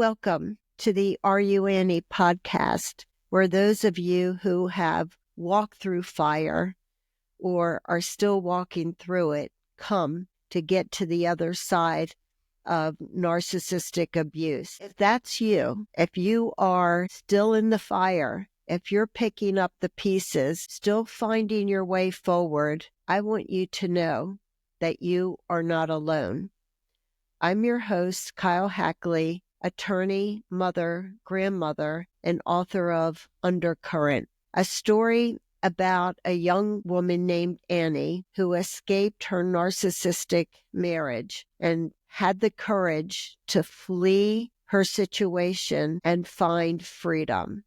Welcome to the AreYouAnnie podcast, where those of you who have walked through fire or are still walking through it come to get to the other side of narcissistic abuse. If that's you, if you are still in the fire, if you're picking up the pieces, still finding your way forward, I want you to know that you are not alone. I'm your host, Kyle Hackley, attorney, mother, grandmother, and author of Undercurrent, a story about a young woman named Annie who escaped her narcissistic marriage and had the courage to flee her situation and find freedom.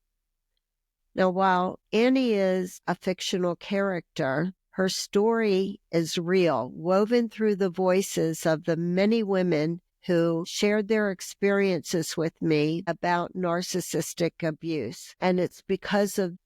Now, while Annie is a fictional character, her story is real, woven through the voices of the many women who shared their experiences with me about narcissistic abuse. And it's because of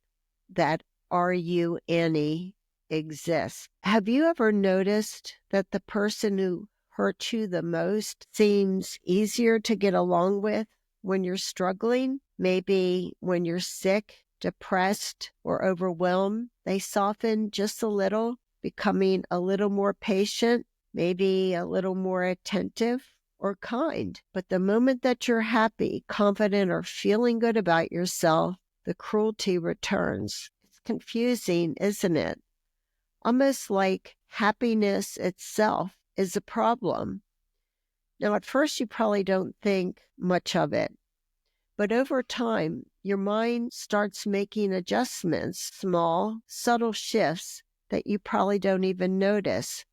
that AreYouAnnie exists. Have you ever noticed that the person who hurt you the most seems easier to get along with when you're struggling? Maybe when you're sick, depressed, or overwhelmed, they soften just a little, becoming a little more patient, maybe a little more attentive or kind. But the moment that you're happy, confident, or feeling good about yourself, the cruelty returns. It's confusing, isn't it? Almost like happiness itself is a problem. Now, at first, you probably don't think much of it. But over time, your mind starts making adjustments, small, subtle shifts that you probably don't even notice.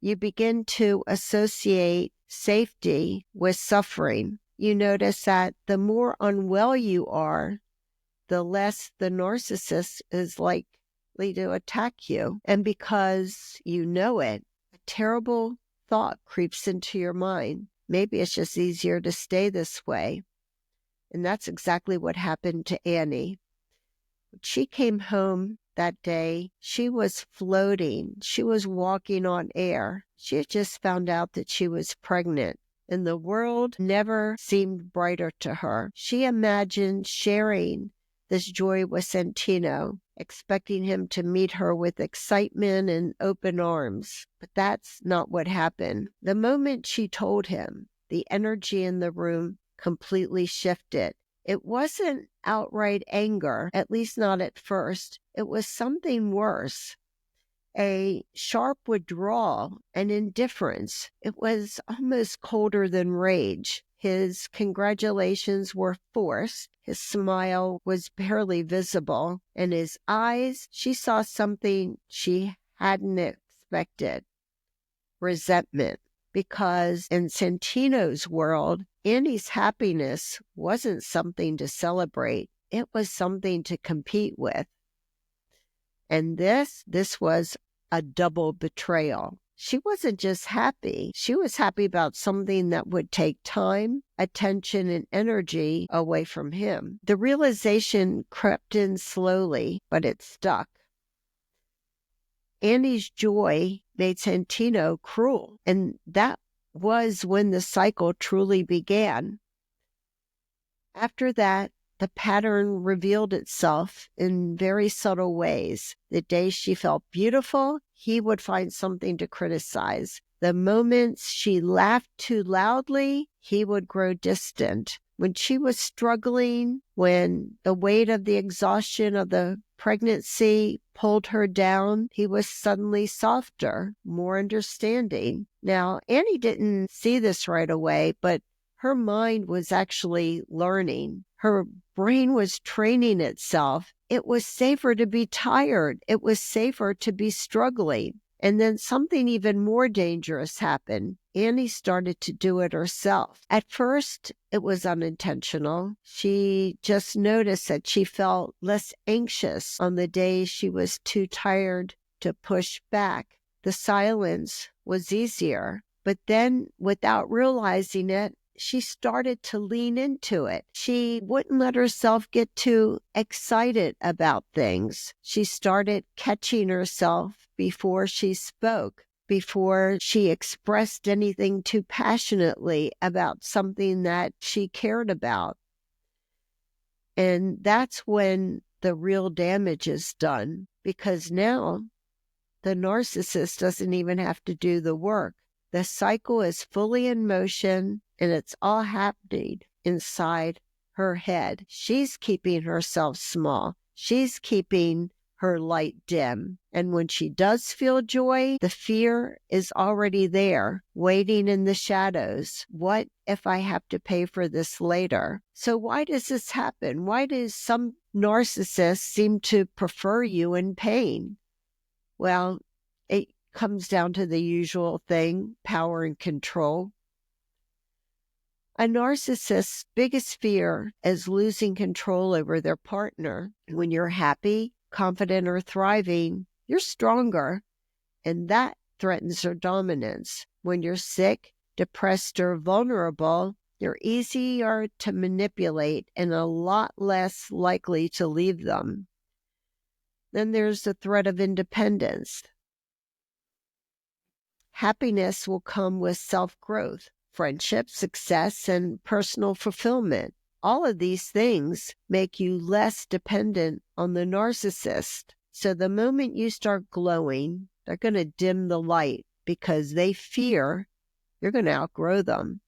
You begin to associate safety with suffering. You notice that the more unwell you are, the less the narcissist is likely to attack you. And because you know it, a terrible thought creeps into your mind. Maybe it's just easier to stay this way. And that's exactly what happened to Annie. When she came home that day, she was floating. She was walking on air. She had just found out that she was pregnant, and the world never seemed brighter to her. She imagined sharing this joy with Santino, expecting him to meet her with excitement and open arms. But that's not what happened. The moment she told him, the energy in the room completely shifted. It wasn't outright anger, at least not at first. It was something worse, a sharp withdrawal, an indifference. It was almost colder than rage. His congratulations were forced. His smile was barely visible. In his eyes, she saw something she hadn't expected: resentment. Because in Santino's world, Annie's happiness wasn't something to celebrate. It was something to compete with. And this was a double betrayal. She wasn't just happy. She was happy about something that would take time, attention, and energy away from him. The realization crept in slowly, but it stuck. Annie's joy made Santino cruel, and that was when the cycle truly began. After that, the pattern revealed itself in very subtle ways. The day she felt beautiful, he would find something to criticize. The moments she laughed too loudly, he would grow distant. When she was struggling, when the weight of the exhaustion of the pregnancy pulled her down, he was suddenly softer, more understanding. Now, Annie didn't see this right away, but her mind was actually learning. Her brain was training itself. It was safer to be tired. It was safer to be struggling. And then something even more dangerous happened. Annie started to do it herself. At first, it was unintentional. She just noticed that she felt less anxious on the days she was too tired to push back. The silence was easier. But then, without realizing it, she started to lean into it. She wouldn't let herself get too excited about things. She started catching herself before she spoke. before she expressed anything too passionately about something that she cared about. And that's when the real damage is done, because now the narcissist doesn't even have to do the work. The cycle is fully in motion and it's all happening inside her head. She's keeping herself small. She's keeping her light dim. And when she does feel joy, the fear is already there, waiting in the shadows. What if I have to pay for this later? So why does this happen? Why do some narcissists seem to prefer you in pain? Well, it comes down to the usual thing, power and control. A narcissist's biggest fear is losing control over their partner. When you're happy, confident, or thriving, you're stronger, and that threatens their dominance. When you're sick, depressed, or vulnerable, you're easier to manipulate and a lot less likely to leave them. Then there's the threat of independence. Happiness will come with self-growth, friendship, success, and personal fulfillment. All of these things make you less dependent on the narcissist. So the moment you start glowing, they're going to dim the light because they fear you're going to outgrow them.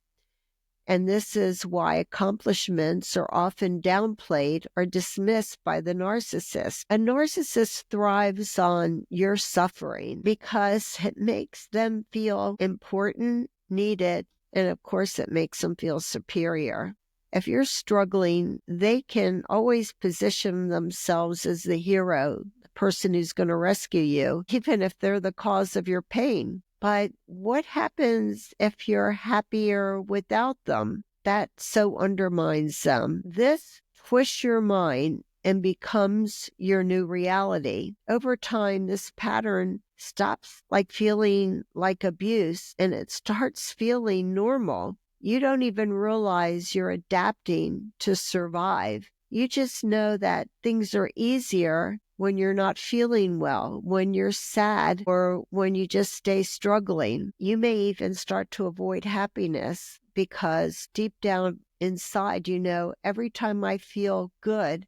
And this is why accomplishments are often downplayed or dismissed by the narcissist. A narcissist thrives on your suffering because it makes them feel important, needed, and of course it makes them feel superior. If you're struggling, they can always position themselves as the hero, the person who's going to rescue you, even if they're the cause of your pain. But what happens if you're happier without them? That so undermines them. This twists your mind and becomes your new reality. Over time, this pattern stops feeling like abuse and it starts feeling normal. You don't even realize you're adapting to survive. You just know that things are easier when you're not feeling well, when you're sad, or when you just stay struggling. You may even start to avoid happiness because deep down inside, you know, every time I feel good,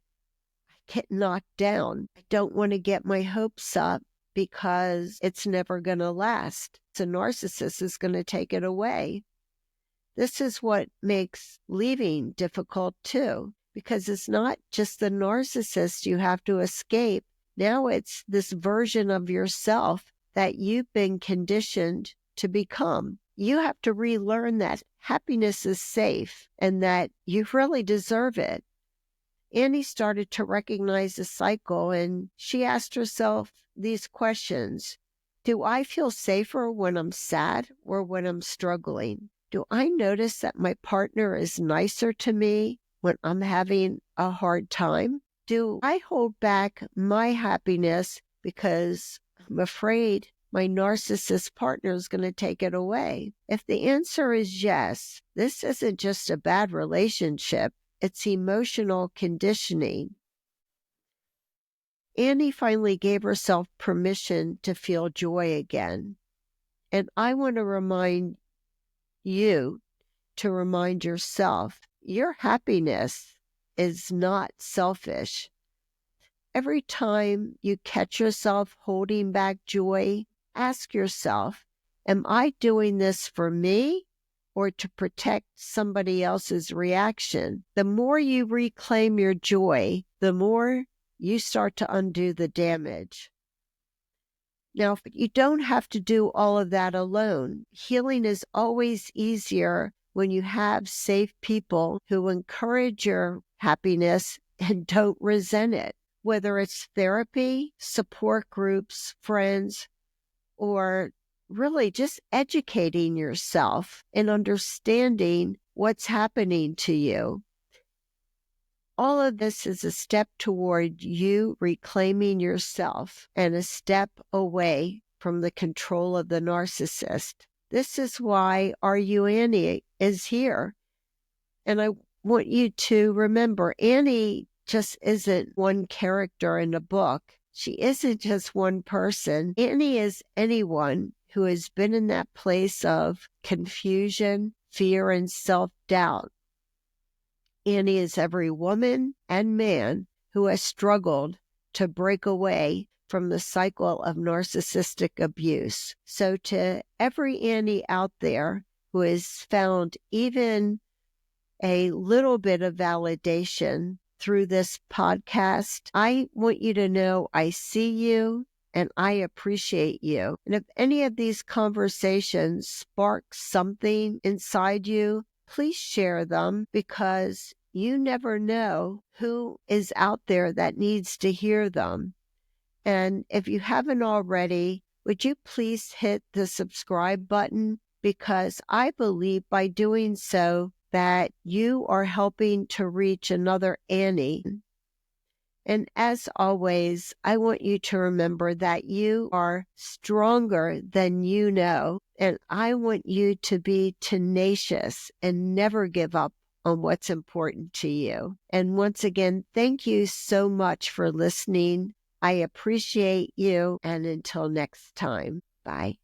I get knocked down. I don't want to get my hopes up because it's never going to last. So narcissist is going to take it away. This is what makes leaving difficult too, because it's not just the narcissist you have to escape. Now it's this version of yourself that you've been conditioned to become. You have to relearn that happiness is safe and that you really deserve it. Annie started to recognize the cycle and she asked herself these questions. Do I feel safer when I'm sad or when I'm struggling? Do I notice that my partner is nicer to me when I'm having a hard time? Do I hold back my happiness because I'm afraid my narcissist partner is going to take it away? If the answer is yes, this isn't just a bad relationship, it's emotional conditioning. Annie finally gave herself permission to feel joy again. And I want to remind you to remind yourself, your happiness is not selfish. Every time you catch yourself holding back joy, ask yourself, am I doing this for me or to protect somebody else's reaction? The more you reclaim your joy, the more you start to undo the damage. Now, you don't have to do all of that alone. Healing is always easier when you have safe people who encourage your happiness and don't resent it. Whether it's therapy, support groups, friends, or really just educating yourself and understanding what's happening to you. All of this is a step toward you reclaiming yourself and a step away from the control of the narcissist. This is why AreYouAnnie is here. And I want you to remember, Annie just isn't one character in a book. She isn't just one person. Annie is anyone who has been in that place of confusion, fear, and self-doubt. Annie is every woman and man who has struggled to break away from the cycle of narcissistic abuse. So to every Annie out there who has found even a little bit of validation through this podcast, I want you to know I see you and I appreciate you. And if any of these conversations spark something inside you, please share them, because you never know who is out there that needs to hear them. And if you haven't already, would you please hit the subscribe button? Because I believe by doing so that you are helping to reach another Annie. And as always, I want you to remember that you are stronger than you know. And I want you to be tenacious and never give up on what's important to you. And once again, thank you so much for listening. I appreciate you. And until next time, bye.